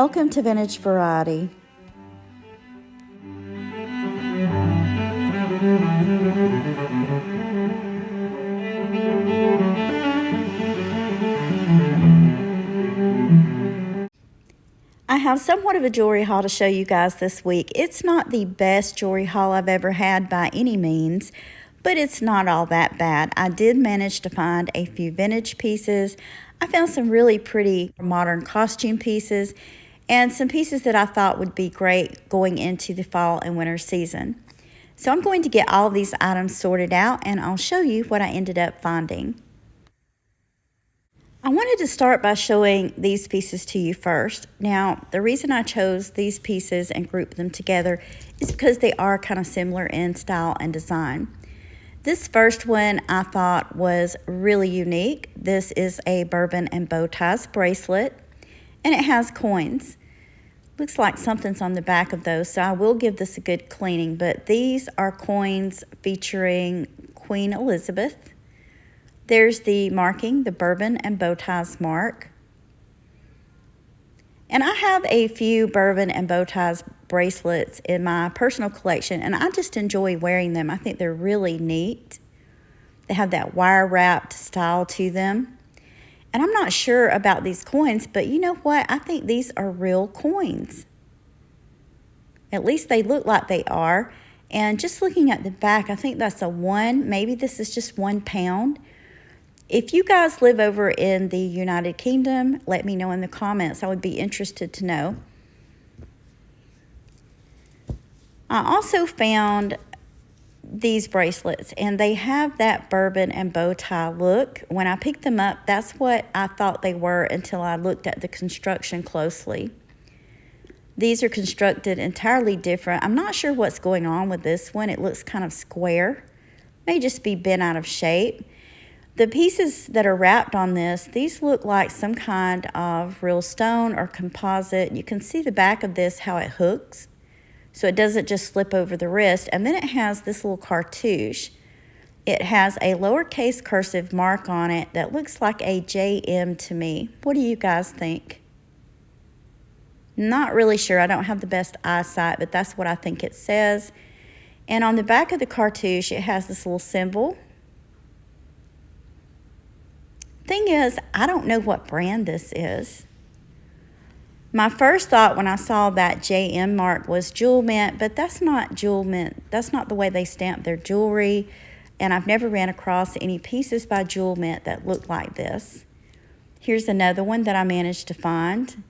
Welcome to Vintage Variety. I have somewhat of a jewelry haul to show you guys this week. It's not the best jewelry haul I've ever had by any means, but it's not all that bad. I did manage to find a few vintage pieces. I found some really pretty modern costume pieces and some pieces that I thought would be great going into the fall and winter season. So I'm going to get all these items sorted out and I'll show you what I ended up finding. I wanted to start by showing these pieces to you first. Now, the reason I chose these pieces and grouped them together is because they are kind of similar in style and design. This first one I thought was really unique. This is a bourbon and bow ties bracelet, and it has coins. Looks like something's on the back of those, so I will give this a good cleaning, but these are coins featuring Queen Elizabeth. There's the marking, the bourbon and bow ties mark. And I have a few bourbon and bow ties bracelets in my personal collection, and I just enjoy wearing them. I think they're really neat. They have that wire wrapped style to them. And I'm not sure about these coins, but you know what? I think these are real coins. At least they look like they are. And just looking at the back, I think that's a 1. Maybe this is just £1. If you guys live over in the United Kingdom, let me know in the comments. I would be interested to know. I also found these bracelets, and they have that bourbon and bow tie look. When I picked them up, that's what I thought they were until I looked at the construction closely. These are constructed entirely different. I'm not sure what's going on with this one. It looks kind of square. May just be bent out of shape. The pieces that are wrapped on this, these look like some kind of real stone or composite. You can see the back of this, how it hooks, so it doesn't just slip over the wrist. And then it has this little cartouche. It has a lowercase cursive mark on it that looks like a JM to me. What do you guys think? Not really sure. I don't have the best eyesight, but that's what I think it says. And on the back of the cartouche, it has this little symbol. Thing is, I don't know what brand this is. My first thought when I saw that JM mark was Jewel Mint, but that's not Jewel Mint. That's not the way they stamp their jewelry, and I've never ran across any pieces by Jewel Mint that look like this. Here's another one that I managed to find.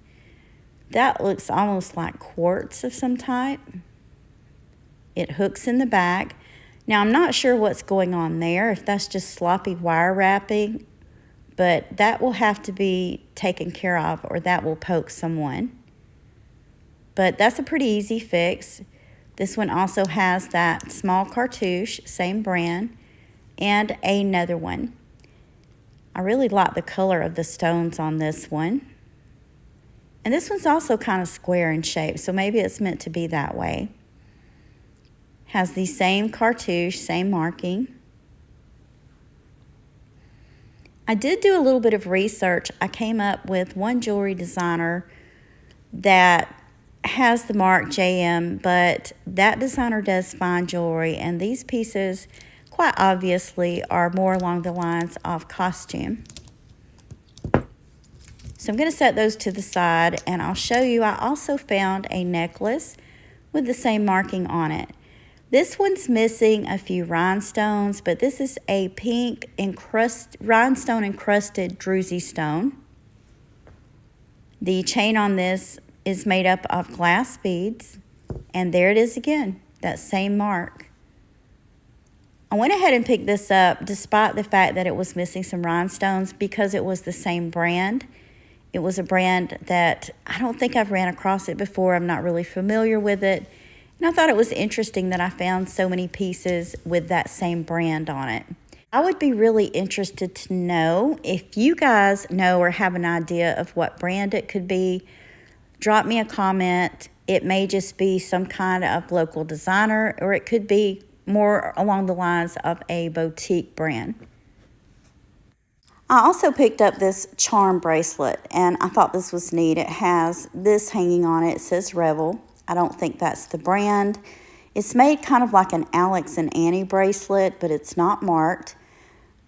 That looks almost like quartz of some type. It hooks in the back. Now, I'm not sure what's going on there, if that's just sloppy wire wrapping, but that will have to be taken care of or that will poke someone. But that's a pretty easy fix. This one also has that small cartouche, same brand, and another one. I really like the color of the stones on this one. And this one's also kind of square in shape, so maybe it's meant to be that way. Has the same cartouche, same marking. I did do a little bit of research. I came up with one jewelry designer that has the mark JM, but that designer does fine jewelry, and these pieces, quite obviously, are more along the lines of costume. So I'm going to set those to the side, and I'll show you. I also found a necklace with the same marking on it. This one's missing a few rhinestones, but this is a pink rhinestone encrusted druzy stone. The chain on this is made up of glass beads, and there it is again, that same mark. I went ahead and picked this up despite the fact that it was missing some rhinestones because it was the same brand. It was a brand that I don't think I've ran across it before. I'm not really familiar with it. And I thought it was interesting that I found so many pieces with that same brand on it. I would be really interested to know if you guys know or have an idea of what brand it could be. Drop me a comment. It may just be some kind of local designer, or it could be more along the lines of a boutique brand. I also picked up this charm bracelet, and I thought this was neat. It has this hanging on it. It says Rebel. I don't think that's the brand. It's made kind of like an Alex and Annie bracelet, but it's not marked.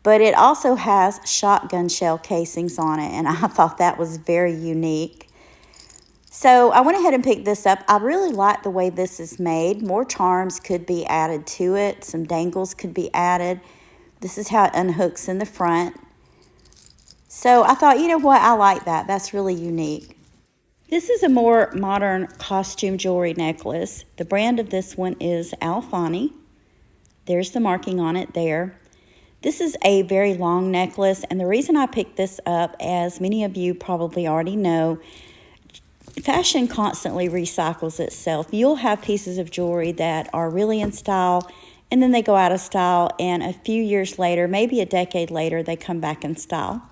But it also has shotgun shell casings on it, and I thought that was very unique. So I went ahead and picked this up. I really like the way this is made. More charms could be added to it. Some dangles could be added. This is how it unhooks in the front. So I thought, you know what, I like that. That's really unique. This is a more modern costume jewelry necklace. The brand of this one is Alfani. There's the marking on it there. This is a very long necklace, and the reason I picked this up, as many of you probably already know, fashion constantly recycles itself. You'll have pieces of jewelry that are really in style, and then they go out of style, and a few years later, maybe a decade later, they come back in style.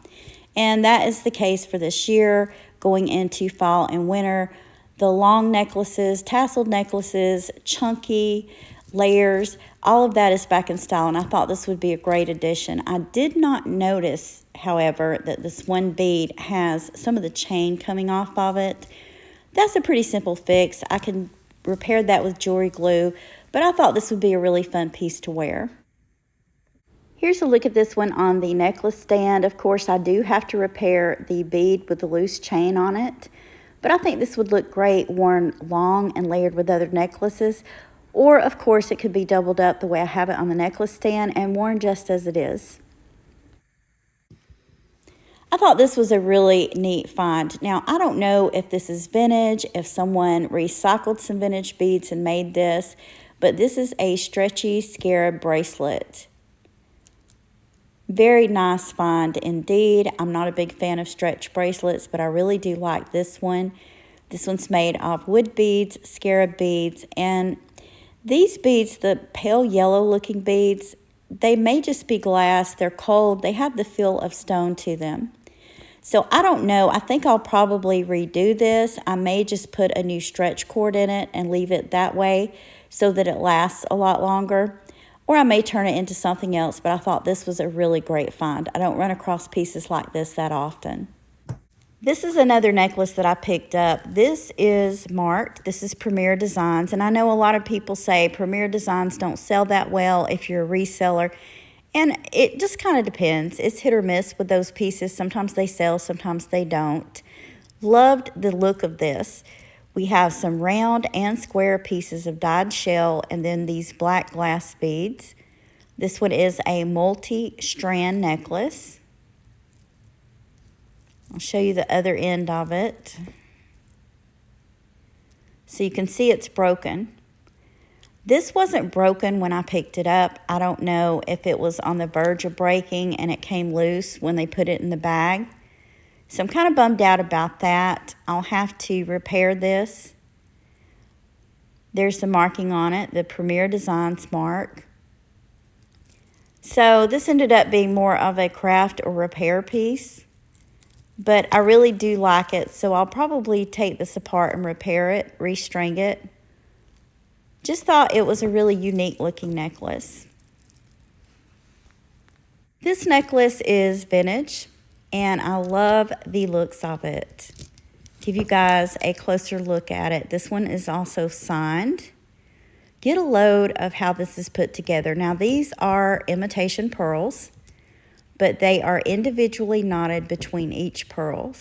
And that is the case for this year, going into fall and winter. The long necklaces, tasseled necklaces, chunky layers, all of that is back in style, and I thought this would be a great addition. I did not notice, however, that this one bead has some of the chain coming off of it. That's a pretty simple fix. I can repair that with jewelry glue, but I thought this would be a really fun piece to wear. Here's a look at this one on the necklace stand. Of course, I do have to repair the bead with the loose chain on it, but I think this would look great worn long and layered with other necklaces, or of course it could be doubled up the way I have it on the necklace stand and worn just as it is. I thought this was a really neat find. Now, I don't know if this is vintage, if someone recycled some vintage beads and made this, but this is a stretchy scarab bracelet. Very nice find indeed. I'm not a big fan of stretch bracelets, but I really do like this one. This one's made of wood beads, scarab beads, and these beads, the pale yellow looking beads, they may just be glass. They're cold. They have the feel of stone to them. So I don't know. I think I'll probably redo this. I may just put a new stretch cord in it and leave it that way so that it lasts a lot longer. Or I may turn it into something else, but I thought this was a really great find. I don't run across pieces like this that often. This is another necklace that I picked up. This is marked. This is Premier Designs, and I know a lot of people say Premier Designs don't sell that well if you're a reseller, and it just kind of depends. It's hit or miss with those pieces. Sometimes they sell, sometimes they don't. Loved the look of this. We have some round and square pieces of dyed shell and then these black glass beads. This one is a multi-strand necklace. I'll show you the other end of it. So you can see it's broken. This wasn't broken when I picked it up. I don't know if it was on the verge of breaking and it came loose when they put it in the bag. So I'm kind of bummed out about that. I'll have to repair this. There's the marking on it, the Premier Designs mark. So this ended up being more of a craft or repair piece, but I really do like it, so I'll probably take this apart and repair it, restring it. Just thought it was a really unique looking necklace. This necklace is vintage, and I love the looks of it. Give you guys a closer look at it. This one is also signed. Get a load of how this is put together. Now, these are imitation pearls, but they are individually knotted between each pearl.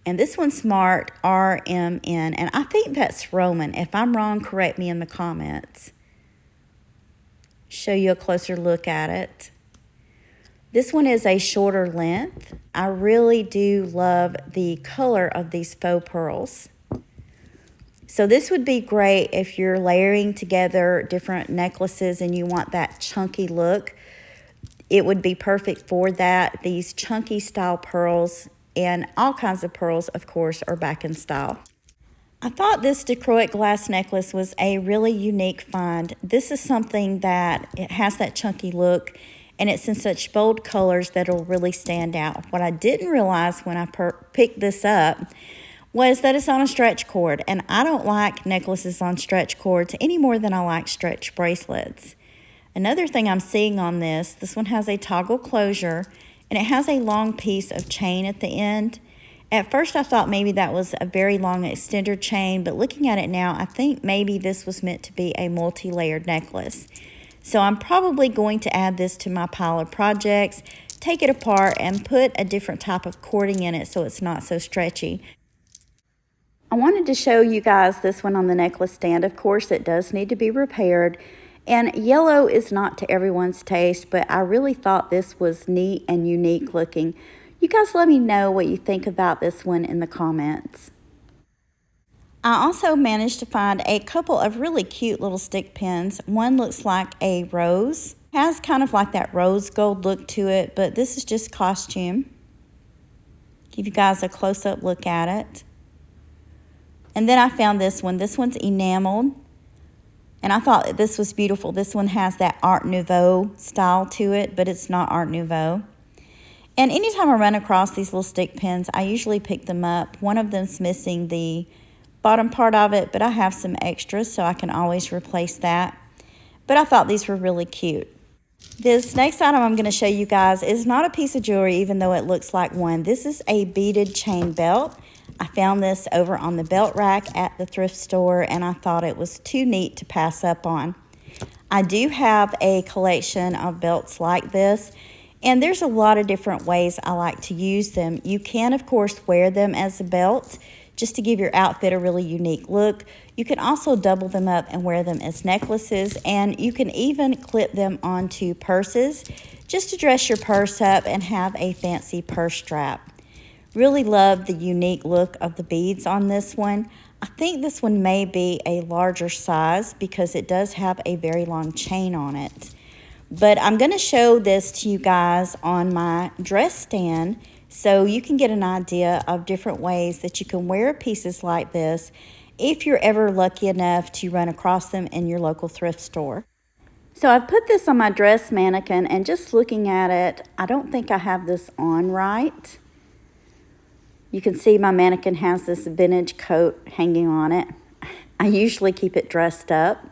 And this one's marked RMN, and I think that's Roman. If I'm wrong, correct me in the comments. Show you a closer look at it. This one is a shorter length. I really do love the color of these faux pearls. So this would be great if you're layering together different necklaces and you want that chunky look. It would be perfect for that. These chunky style pearls and all kinds of pearls, of course, are back in style. I thought this dichroic glass necklace was a really unique find. This is something that it has that chunky look, and it's in such bold colors that it'll really stand out. What I didn't realize when I picked this up was that it's on a stretch cord, and I don't like necklaces on stretch cords any more than I like stretch bracelets. Another thing I'm seeing on this one has a toggle closure, and it has a long piece of chain at the end. At first I thought maybe that was a very long extender chain, but looking at it now, I think maybe this was meant to be a multi-layered necklace. So I'm probably going to add this to my pile of projects, take it apart, and put a different type of cording in it so it's not so stretchy. I wanted to show you guys this one on the necklace stand. Of course, it does need to be repaired. And yellow is not to everyone's taste, but I really thought this was neat and unique looking. You guys let me know what you think about this one in the comments. I also managed to find a couple of really cute little stick pins. One looks like a rose. Has kind of like that rose gold look to it, but this is just costume. Give you guys a close-up look at it. And then I found this one. This one's enameled. And I thought this was beautiful. This one has that Art Nouveau style to it, but it's not Art Nouveau. And anytime I run across these little stick pins, I usually pick them up. One of them's missing the bottom part of it, but I have some extras, so I can always replace that. But I thought these were really cute. This next item I'm going to show you guys is not a piece of jewelry, even though it looks like one. This is a beaded chain belt. I found this over on the belt rack at the thrift store, and I thought it was too neat to pass up on. I do have a collection of belts like this, and there's a lot of different ways I like to use them. You can, of course, wear them as a belt just to give your outfit a really unique look. You can also double them up and wear them as necklaces, and you can even clip them onto purses just to dress your purse up and have a fancy purse strap. Really love the unique look of the beads on this one. I think this one may be a larger size because it does have a very long chain on it. But I'm going to show this to you guys on my dress stand so you can get an idea of different ways that you can wear pieces like this if you're ever lucky enough to run across them in your local thrift store. So I've put this on my dress mannequin, and just looking at it, I don't think I have this on right. You can see my mannequin has this vintage coat hanging on it. I usually keep it dressed up.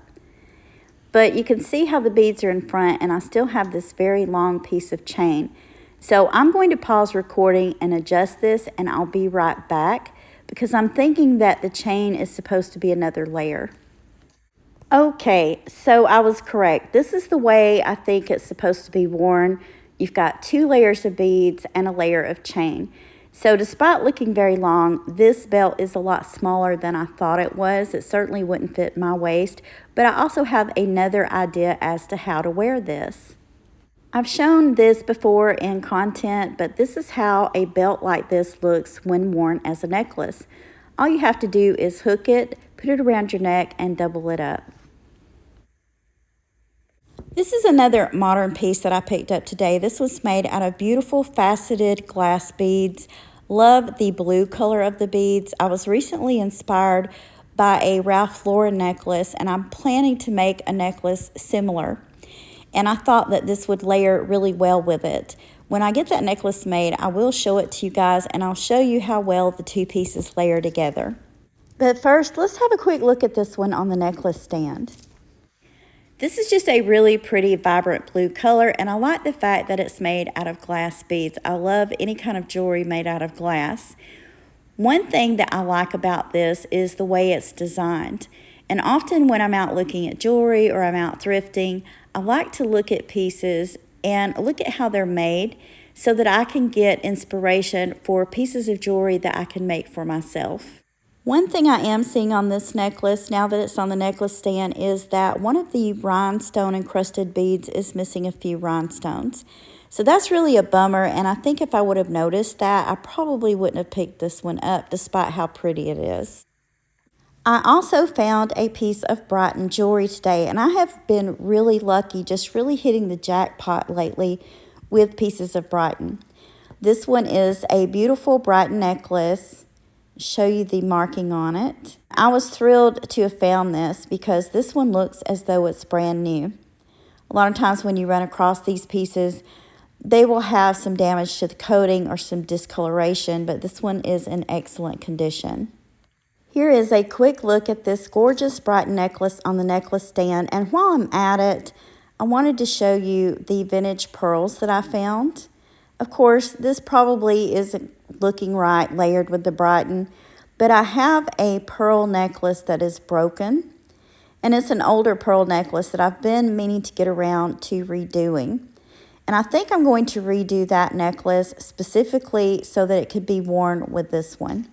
But you can see how the beads are in front, and I still have this very long piece of chain. So I'm going to pause recording and adjust this, and I'll be right back because I'm thinking that the chain is supposed to be another layer. Okay, so I was correct. This is the way I think it's supposed to be worn. You've got 2 layers of beads and a layer of chain. So despite looking very long, this belt is a lot smaller than I thought it was. It certainly wouldn't fit my waist, but I also have another idea as to how to wear this. I've shown this before in content, but this is how a belt like this looks when worn as a necklace. All you have to do is hook it, put it around your neck, and double it up. This is another modern piece that I picked up today. This was made out of beautiful faceted glass beads. Love the blue color of the beads. I was recently inspired by a Ralph Lauren necklace, and I'm planning to make a necklace similar. And I thought that this would layer really well with it. When I get that necklace made, I will show it to you guys, and I'll show you how well the 2 pieces layer together. But first, let's have a quick look at this one on the necklace stand. This is just a really pretty, vibrant blue color, and I like the fact that it's made out of glass beads. I love any kind of jewelry made out of glass. One thing that I like about this is the way it's designed. And often when I'm out looking at jewelry or I'm out thrifting, I like to look at pieces and look at how they're made so that I can get inspiration for pieces of jewelry that I can make for myself. One thing I am seeing on this necklace, now that it's on the necklace stand, is that one of the rhinestone encrusted beads is missing a few rhinestones. So that's really a bummer, and I think if I would have noticed that, I probably wouldn't have picked this one up, despite how pretty it is. I also found a piece of Brighton jewelry today, and I have been really lucky, just really hitting the jackpot lately with pieces of Brighton. This one is a beautiful Brighton necklace. Show you the marking on it. I was thrilled to have found this because this one looks as though it's brand new. A lot of times when you run across these pieces, they will have some damage to the coating or some discoloration, but this one is in excellent condition. Here is a quick look at this gorgeous Brighton necklace on the necklace stand, and while I'm at it, I wanted to show you the vintage pearls that I found. Of course, this probably isn't looking right layered with the Brighton, but I have a pearl necklace that is broken, and it's an older pearl necklace that I've been meaning to get around to redoing. And I think I'm going to redo that necklace specifically so that it could be worn with this one.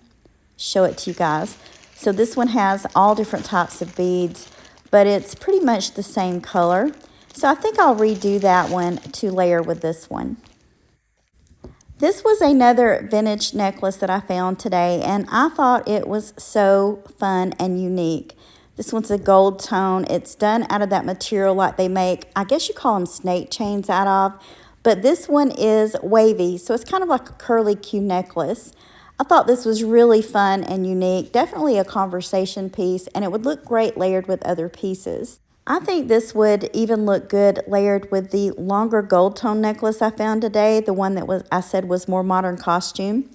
Show it to you guys. So this one has all different types of beads, but it's pretty much the same color. So I think I'll redo that one to layer with this one. This was another vintage necklace that I found today, and I thought it was so fun and unique. This one's a gold tone. It's done out of that material like they make, I guess you call them snake chains out of, but this one is wavy, so it's kind of like a curly Q necklace. I thought this was really fun and unique, definitely a conversation piece, and it would look great layered with other pieces. I think this would even look good layered with the longer gold tone necklace I found today, the one that I said was more modern costume.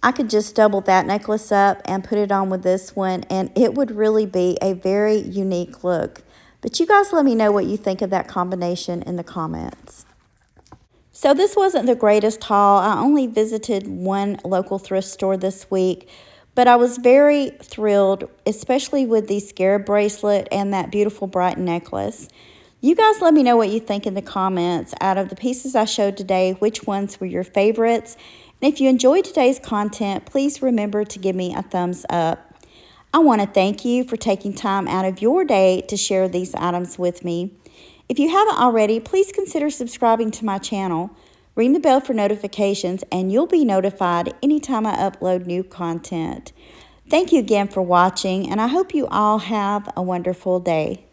I could just double that necklace up and put it on with this one, and it would really be a very unique look. But you guys let me know what you think of that combination in the comments. So this wasn't the greatest haul. I only visited one local thrift store this week, but I was very thrilled, especially with the scarab bracelet and that beautiful Brighton necklace. You guys let me know what you think in the comments. Out of the pieces I showed today, which ones were your favorites? And if you enjoyed today's content, please remember to give me a thumbs up. I want to thank you for taking time out of your day to share these items with me. If you haven't already, please consider subscribing to my channel. Ring the bell for notifications, and you'll be notified anytime I upload new content. Thank you again for watching, and I hope you all have a wonderful day.